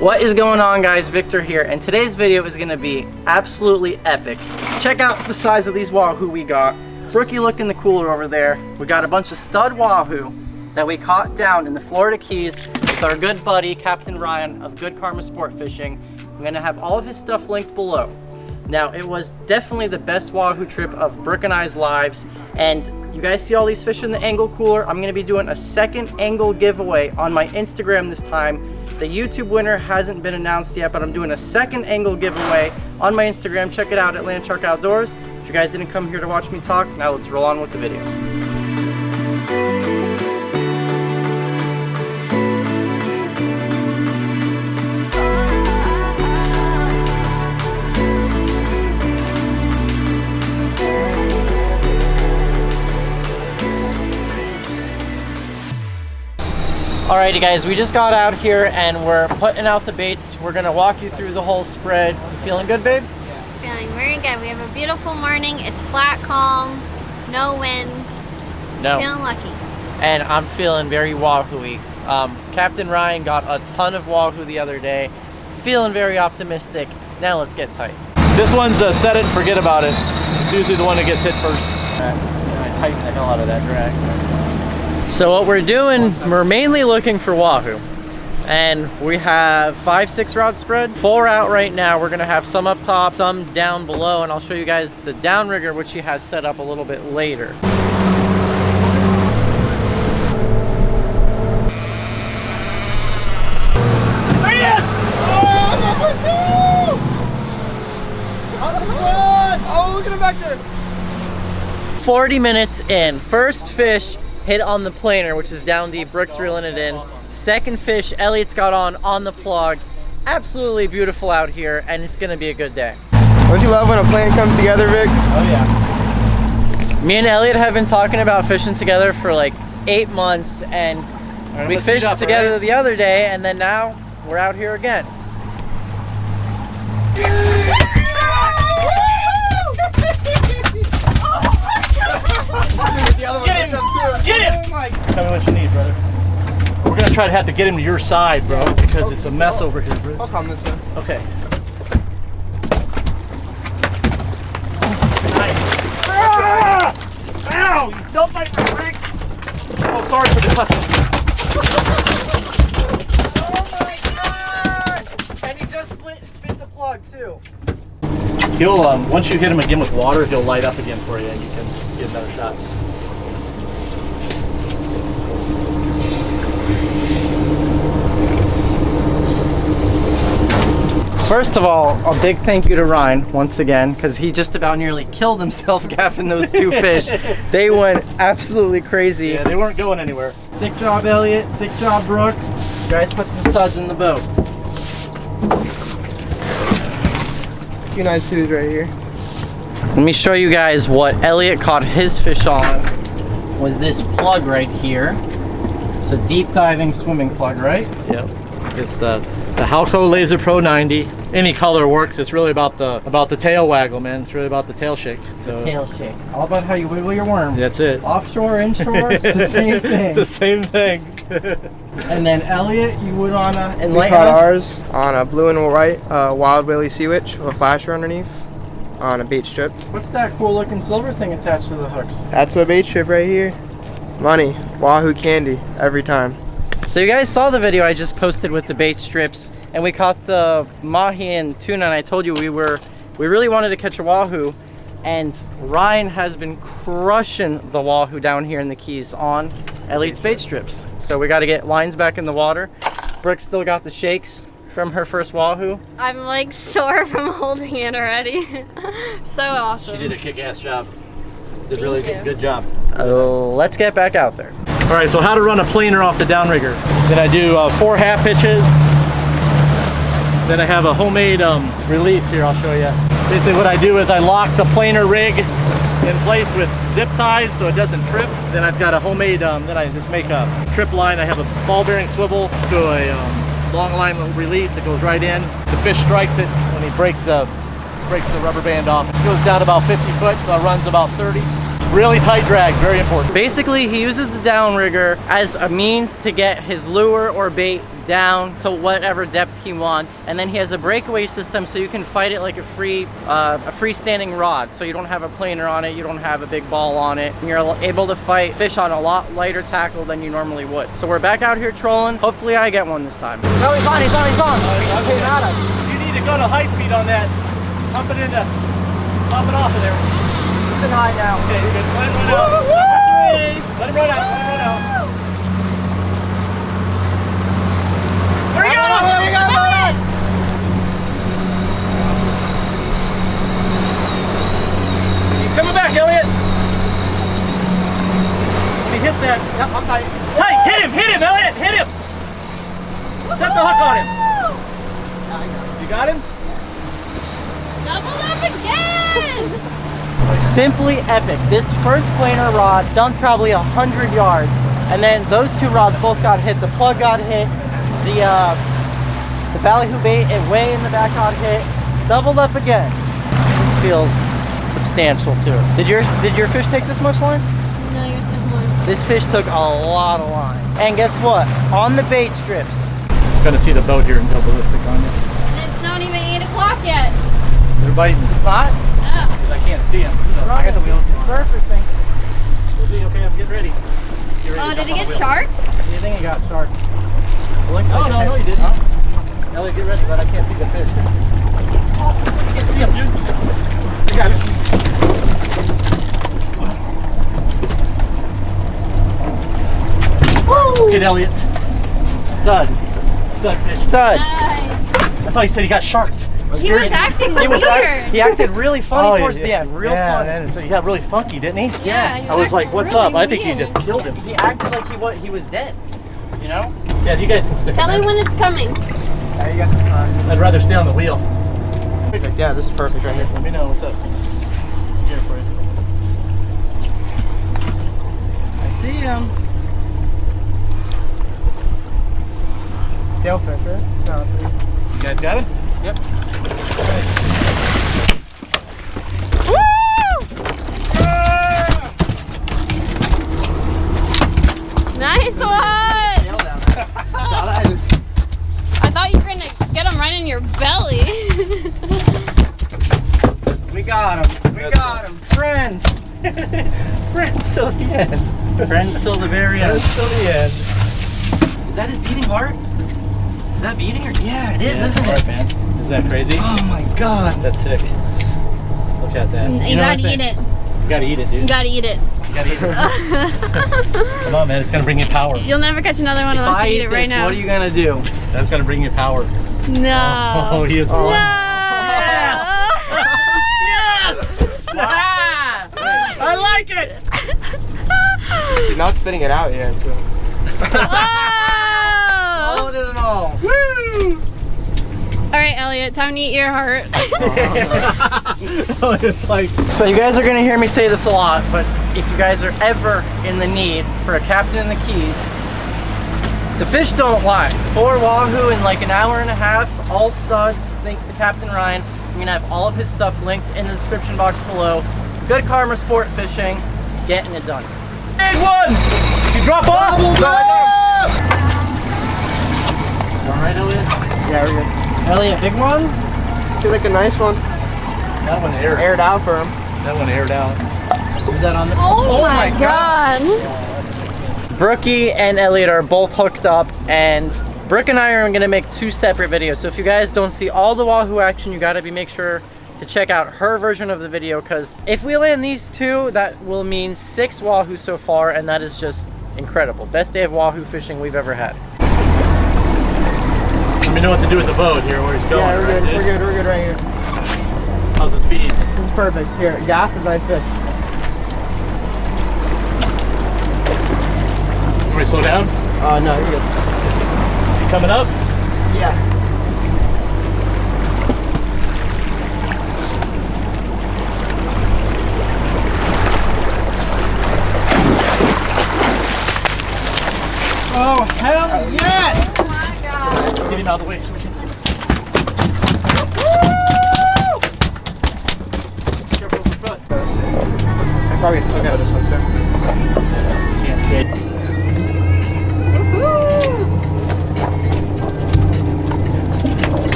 What is going on, guys? Victor here, and today's video is going to be absolutely epic. Check out the size of these Wahoo we got. Brookie, look in the cooler over there. We got a bunch of stud Wahoo that we caught down in the Florida Keys with our good buddy Captain Ryan of Good Karma Sport Fishing. I'm going to have all of his stuff linked below. Now, it was definitely the best Wahoo trip of Brooke and I's lives, and you guys see all these fish in the angle cooler. I'm going to be doing a second angle giveaway on my Instagram this time. The YouTube winner hasn't been announced yet, but I'm doing a second angle giveaway on my Instagram. Check it out at Landshark Outdoors. If you guys didn't come here to watch me talk, now let's roll on with the video. Alrighty guys, we just got out here and we're putting out the baits. We're gonna walk you through the whole spread. You feeling good, babe? Feeling very good. We have a beautiful morning. It's flat, calm, no wind. No. Feeling lucky. And I'm feeling very Wahoo-y. Captain Ryan got a ton of Wahoo the other day. Feeling very optimistic. Now let's get tight. This one's a set it and forget about it. It's usually the one that gets hit first. I tighten the hell out of that drag. So what we're doing, we're mainly looking for Wahoo. And we have 5-6 rod spread. 4 out right now. We're gonna have some up top, some down below, and I'll show you guys the downrigger, which he has set up a little bit later. Oh, look at him back there. 40 minutes in. First fish hit on the planer, which is down deep. Brooke's reeling it in. Second fish, Elliot's got on the plug. Absolutely beautiful out here, and it's gonna be a good day. Don't you love when a plan comes together, Vic? Oh yeah. Me and Elliot have been talking about fishing together for like 8 months, and we fished together the other day, and then now we're out here again. Get him! Tell me what you need, brother. We're gonna try to have to get him to your side, bro, because it's a mess over here, bro. I'll come this way. Okay. Nice. Ow! You don't bite my rig! Oh, sorry for the customer. Oh my god! And he just spit the plug too. He'll, once you hit him again with water, he'll light up again for you and you can get another shot. First of all, a big thank you to Ryan once again, because he just about nearly killed himself gaffing those 2 fish. They went absolutely crazy. Yeah, they weren't going anywhere. Sick job, Elliot. Sick job, Brooke. You guys put some studs in the boat. A few nice twos right here. Let me show you guys what Elliot caught his fish on. Was this plug right here. It's a deep diving swimming plug, right? Yep. It's the Wahoo Laser Pro 90. Any color works. It's really about the tail waggle, man. It's really about the tail shake. So The tail shake. All about how you wiggle your worm. that's it. Offshore, inshore, it's the same thing. It's the same thing. And then Elliot, you would on a We enlighten caught us? ours on a blue and white Wild Willie Sea Witch with a flasher underneath on a bait strip. What's that cool looking silver thing attached to the hooks? That's a bait strip right here. Money. Wahoo candy every time. So you guys saw the video I just posted with the bait strips, and we caught the mahi and tuna, and I told you we really wanted to catch a Wahoo, and Ryan has been crushing the Wahoo down here in the Keys on Elliot's bait strips. So we got to get lines back in the water. Brooke still got the shakes from her first Wahoo. I'm like sore from holding it already. So awesome. She did a kick-ass job. Did Thank really you. good job. Let's get back out there. All right, so how to run a planer off the downrigger. Then I do 4 half hitches. Then I have a homemade release here, I'll show you. Basically what I do is I lock the planer rig in place with zip ties so it doesn't trip. Then I've got a homemade, then I just make a trip line. I have a ball bearing swivel to a long line release. It goes right in. The fish strikes it when he breaks the rubber band off. It goes down about 50 foot, so it runs about 30. Really tight drag, very important. Basically, he uses the downrigger as a means to get his lure or bait down to whatever depth he wants, and then he has a breakaway system so you can fight it like a freestanding rod. So you don't have a planer on it, you don't have a big ball on it, and you're able to fight fish on a lot lighter tackle than you normally would. So we're back out here trolling. Hopefully I get one this time. No, he's on, he's on, he's on. Okay, got him. You need to go to high speed on that. Pump it off of there. It's in high now. Okay, you're good. Let him run out. Let him run out. Let him run out. There he goes! There he goes! He's coming back, Elliot. He hit that. Yep, I'm tight. Hey, hit him, Elliot, hit him. Set the hook on him. You got him? Double up again! Simply epic. This first planer rod dumped probably 100 yards, and then those two rods both got hit. The plug got hit, the ballyhoo bait way in the back got hit. Doubled up again. This feels substantial too. Did your fish take this much line? No, you're still more. This fish took a lot of line. And guess what? On the bait strips. Just gonna see the boat here and double this thing on you. It's not even 8 o'clock yet. They're biting. It's not? Oh. Because I can't see them. So I got the wheel. Surfacing. Okay, I'm getting ready. Get ready Oh, to did jump he on get the wheel. sharked? You think he got shark? No, he didn't. Elliot, get ready, but I can't see the fish. I can't see him, dude. I got it. Let's get Elliot. Stud fish. Stud. Nice. I thought he said he got sharked. He was acting weird. He acted really funny towards yeah. the end. Real yeah, funny. Man, so he got really funky, didn't he? Yeah, Yes. he I was like, acting what's really up? I think he weird. just killed him. He acted like he was dead. You know? Yeah, you guys can stick Tell it, me man. when it's coming. Yeah, you got this on. I'd rather stay on the wheel. Yeah, this is perfect right here. Let me know what's up. Here for you. I see him. Sailfish, right? No, it's good. You guys got it? Yep. Nice one! Sail down there. I thought you were gonna get him right in your belly. We got him. We got him. Friends. Friends till the end. Friends till the very end. Friends till the end. Is that his beating heart? Is that beating or? Yeah, it is, isn't Alright, it? man. Isn't that crazy? Oh my god. That's sick. Look at that. You know gotta what eat it. You gotta eat it, dude. You gotta eat it. You gotta eat it. Come on, man. It's gonna bring you power. You'll never catch another one If unless I you eat eat it right this, now. what are you gonna do? That's gonna bring you power. No. Oh, he is. No. Yes! I like it! He's not spitting it out yet, so. Oh! Swallowed it and all. Woo! All right, Elliot, time to eat your heart. Oh, it's like. So you guys are gonna hear me say this a lot, but if you guys are ever in the need for a captain in the Keys, the fish don't lie. 4 wahoo in like an hour and a half, all studs, thanks to Captain Ryan. I'm gonna have all of his stuff linked in the description box below. Good Karma Sport Fishing, getting it done. Big one! You drop off? Alright, Elliot? Yeah, we're good. Elliot, big one? Feel like a nice one. That one aired. Aired out for him. That one aired out. Is that on the? Oh my god. Brookie and Elliot are both hooked up, and Brooke and I are gonna make 2 separate videos. So if you guys don't see all the wahoo action, you gotta make sure to check out her version of the video, because if we land these 2, that will mean 6 wahoo so far, and that is just incredible. Best day of wahoo fishing we've ever had. Let me know what to do with the boat here, where he's going. Yeah, we're right, good. dude? We're good. We're good right here. How's the speed? This is perfect. Here, gas is nice fish. Want me to slow down? No, you're good. You coming up? Yeah. Oh, hell yes! Oh my god. Get him out of the way so we can. Careful with the foot. I probably took out of this one too. Can't get.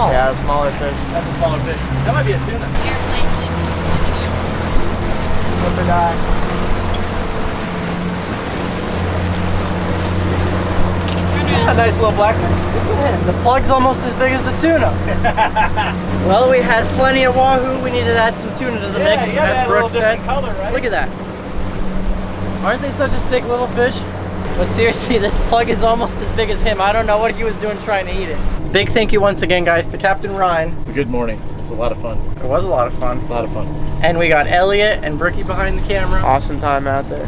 small. Yeah, a smaller fish. That's a smaller fish. That might be a tuna. Flip or die. A nice little black one. The plug's almost as big as the tuna. Well, we had plenty of wahoo. We needed to add some tuna to the mix, as Brooke said. Color, right? Look at that. Aren't they such a sick little fish? But seriously, this plug is almost as big as him. I don't know what he was doing trying to eat it. Big thank you once again, guys, to Captain Ryan. It's a good morning. It's a lot of fun. It was a lot of fun. A lot of fun. And we got Elliot and Brookie behind the camera. Awesome time out there.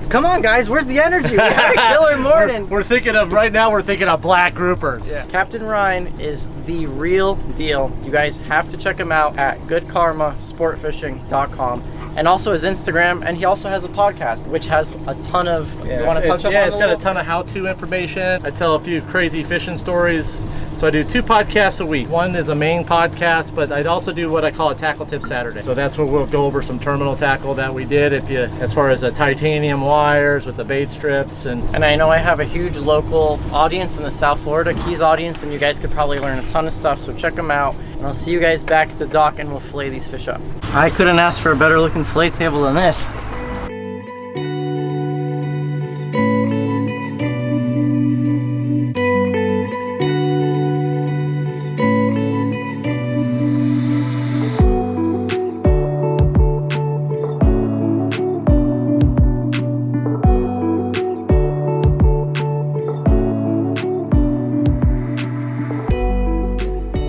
Come on, guys, where's the energy? We had a killer morning. We're thinking of, right now, we're thinking of black groupers. Yeah. Captain Ryan is the real deal. You guys have to check him out at goodkarmasportfishing.com. And also his Instagram, and he also has a podcast, which has a ton of, you want to touch up on it's got a ton of how-to information. I tell a few crazy fishing stories. So I do 2 podcasts a week. One is a main podcast, but I'd also do what I call a Tackle Tip Saturday. So that's where we'll go over some terminal tackle that we did, as far as the titanium wires with the bait strips. And I know I have a huge local audience in the South Florida Keys audience, and you guys could probably learn a ton of stuff, so check them out. And I'll see you guys back at the dock, and we'll fillet these fish up. I couldn't ask for a better looking fillet table than this.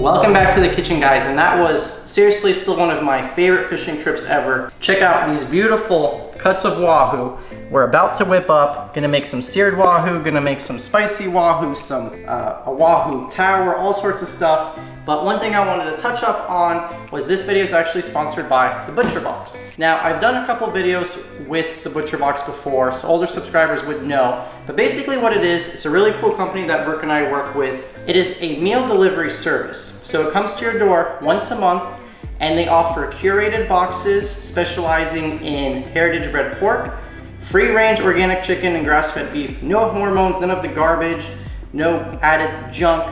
Welcome back to the kitchen, guys, and that was seriously still one of my favorite fishing trips ever. Check out these beautiful cuts of wahoo. We're about to whip up, gonna make some seared wahoo, gonna make some spicy wahoo, a wahoo tower, all sorts of stuff. But one thing I wanted to touch up on was this video is actually sponsored by the Butcher Box. Now, I've done a couple videos with the Butcher Box before, so older subscribers would know. But basically what it is, it's a really cool company that Brooke and I work with. It is a meal delivery service. So it comes to your door once a month, and they offer curated boxes specializing in heritage bred pork, free-range organic chicken and grass-fed beef, no hormones, none of the garbage, no added junk,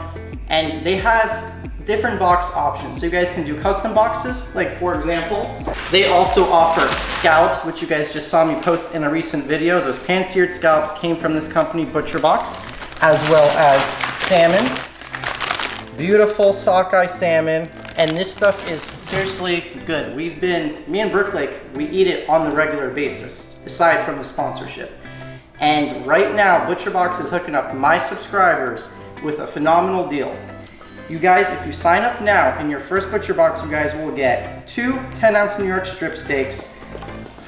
and they have different box options. So you guys can do custom boxes, like for example, they also offer scallops, which you guys just saw me post in a recent video. Those pan-seared scallops came from this company, Butcher Box, as well as salmon, beautiful sockeye salmon, and this stuff is seriously good. Me and Brooke, we eat it on the regular basis, aside from the sponsorship. And right now, Butcher Box is hooking up my subscribers with a phenomenal deal. You guys, if you sign up now in your first Butcher Box, you guys will get 2 10-ounce New York strip steaks,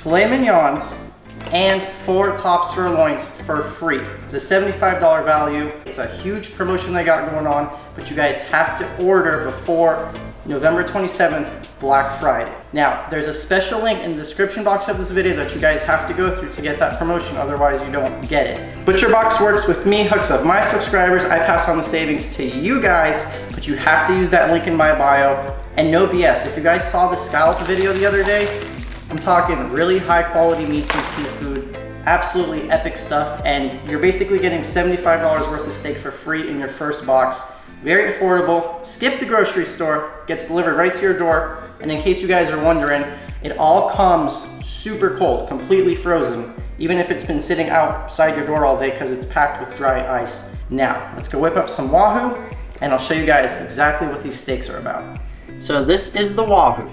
filet mignons, and 4 top sirloins for free. It's a $75 value. It's a huge promotion they got going on, but you guys have to order before November 27th, Black Friday. Now, there's a special link in the description box of this video that you guys have to go through to get that promotion, otherwise you don't get it. Butcher Box works with me, hooks up my subscribers, I pass on the savings to you guys, but you have to use that link in my bio, and no BS. If you guys saw the scallop video the other day, I'm talking really high quality meats and seafood, absolutely epic stuff, and you're basically getting $75 worth of steak for free in your first box. Very affordable, skip the grocery store, gets delivered right to your door, and in case you guys are wondering, it all comes super cold, completely frozen, even if it's been sitting outside your door all day because it's packed with dry ice. Now, let's go whip up some wahoo, and I'll show you guys exactly what these steaks are about. So this is the wahoo.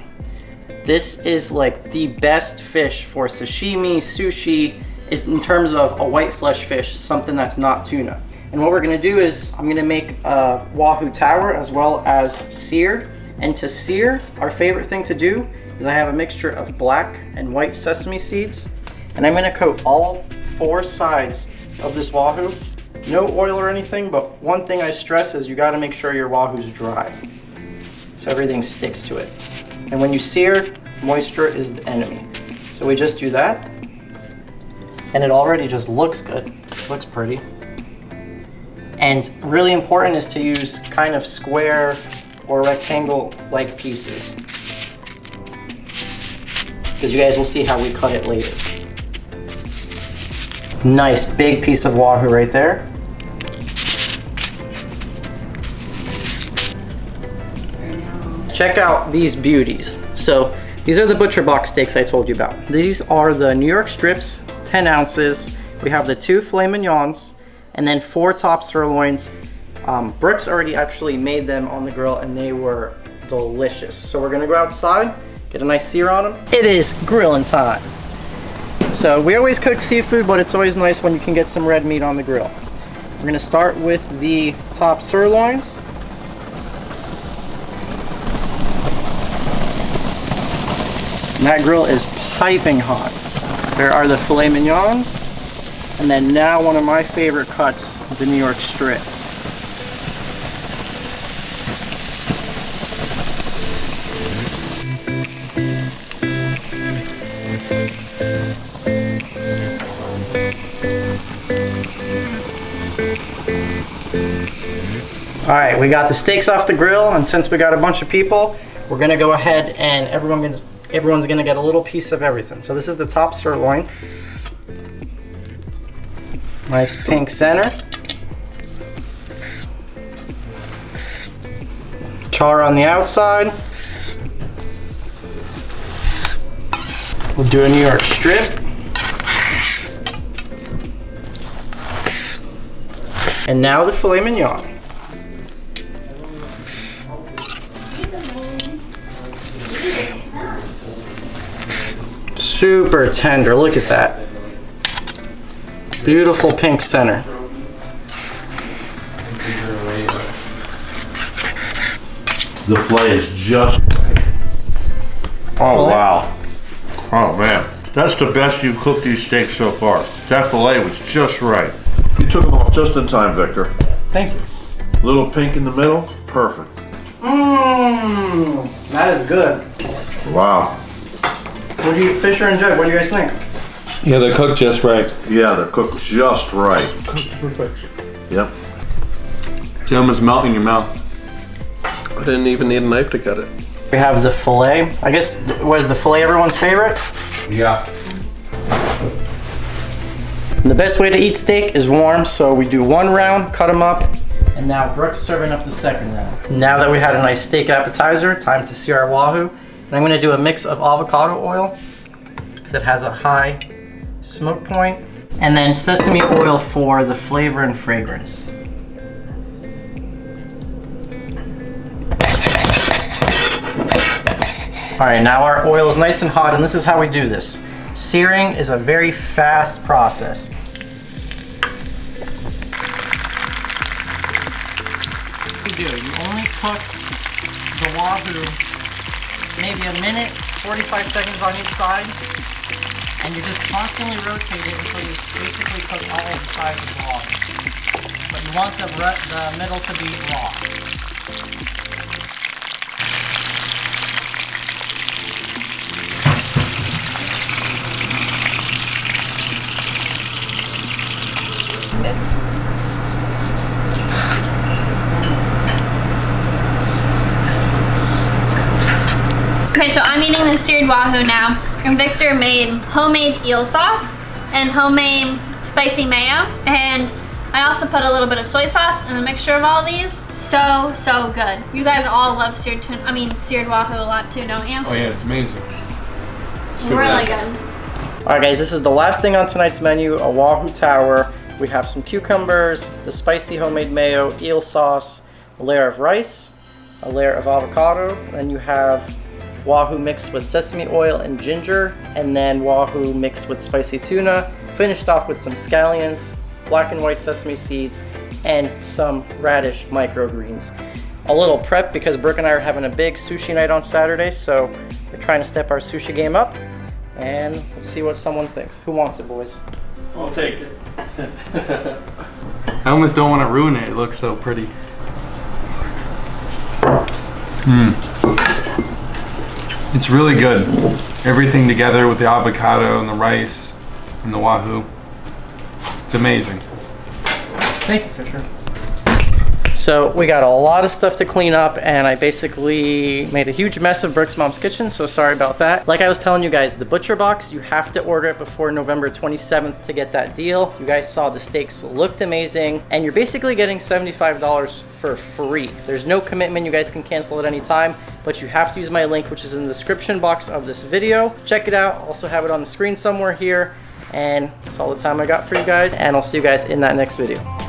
This is like the best fish for sashimi, sushi, is in terms of a white flesh fish, something that's not tuna. And what we're gonna do is, I'm gonna make a wahoo tower as well as seared. And to sear, our favorite thing to do is I have a mixture of black and white sesame seeds. And I'm gonna coat all 4 sides of this wahoo. No oil or anything, but one thing I stress is you gotta make sure your wahoo's dry, so everything sticks to it. And when you sear, moisture is the enemy. So we just do that, and it already just looks good, looks pretty. And really important is to use kind of square or rectangle-like pieces, because you guys will see how we cut it later. Nice big piece of wahoo right there. check out these beauties. So these are the butcher box steaks I told you about. These are the New York strips, 10 ounces. We have the 2 filet mignons and then 4 top sirloins. Brooks already actually made them on the grill and they were delicious. So we're gonna go outside, get a nice sear on them. It is grilling time. So we always cook seafood, but it's always nice when you can get some red meat on the grill. We're gonna start with the top sirloins. And that grill is piping hot. There are the filet mignons. And then now one of my favorite cuts, the New York strip. All right, we got the steaks off the grill, and since we got a bunch of people, we're gonna go ahead and everyone's gonna get a little piece of everything. So this is the top sirloin. Nice pink center. Char on the outside. We'll do a New York strip. And now the filet mignon. Super tender, look at that. Beautiful pink center. The fillet is just right. Oh wow. Oh man. That's the best you've cooked these steaks so far. That fillet was just right. You took them off just in time, Victor. Thank you. Little pink in the middle, perfect. Mmm, that is good. Wow. What do you, Fisher and Jed, what do you guys think? Yeah, they're cooked just right. Yeah, they're cooked just right. Cooked to perfection. Yep. It almost melt in your mouth. I didn't even need a knife to cut it. We have the filet. I guess, was the filet everyone's favorite? Yeah. And the best way to eat steak is warm, so we do 1 round, cut them up, and now Brooke's serving up the 2nd round. Now that we had a nice steak appetizer, time to sear our Wahoo. And I'm gonna do a mix of avocado oil, because it has a high smoke point, and then sesame oil for the flavor and fragrance. All right, now our oil is nice and hot, and this is how we do this. Searing is a very fast process. What you do, you only cook the Wahoo maybe a minute, 45 seconds on each side, and you just constantly rotate it until you basically cook all of the sides of the Wahoo. But you want the middle to be raw. Okay, so I'm eating the seared Wahoo now, and Victor made homemade eel sauce and homemade spicy mayo, and I also put a little bit of soy sauce in the mixture of all these. So good. You guys all love seared Wahoo a lot too, don't you? Oh yeah, it's amazing. Really good. All right, guys, this is the last thing on tonight's menu, a Wahoo tower. We have some cucumbers, the spicy homemade mayo, eel sauce, a layer of rice, a layer of avocado, and you have Wahoo mixed with sesame oil and ginger, and then Wahoo mixed with spicy tuna, finished off with some scallions, black and white sesame seeds, and some radish microgreens. A little prep because Brooke and I are having a big sushi night on Saturday, so we're trying to step our sushi game up, and let's see what someone thinks. Who wants it, boys? I'll take it. I almost don't want to ruin it. It looks so pretty. It's really good. Everything together with the avocado and the rice and the Wahoo. It's amazing. Thank you, Fisher. So we got a lot of stuff to clean up, and I basically made a huge mess of Brooke's mom's kitchen, so sorry about that. Like I was telling you guys, the butcher box, you have to order it before November 27th to get that deal. You guys saw the steaks looked amazing, and you're basically getting $75 for free. There's no commitment, you guys can cancel at any time, but you have to use my link, which is in the description box of this video. Check it out, I'll also have it on the screen somewhere here, and that's all the time I got for you guys, and I'll see you guys in that next video.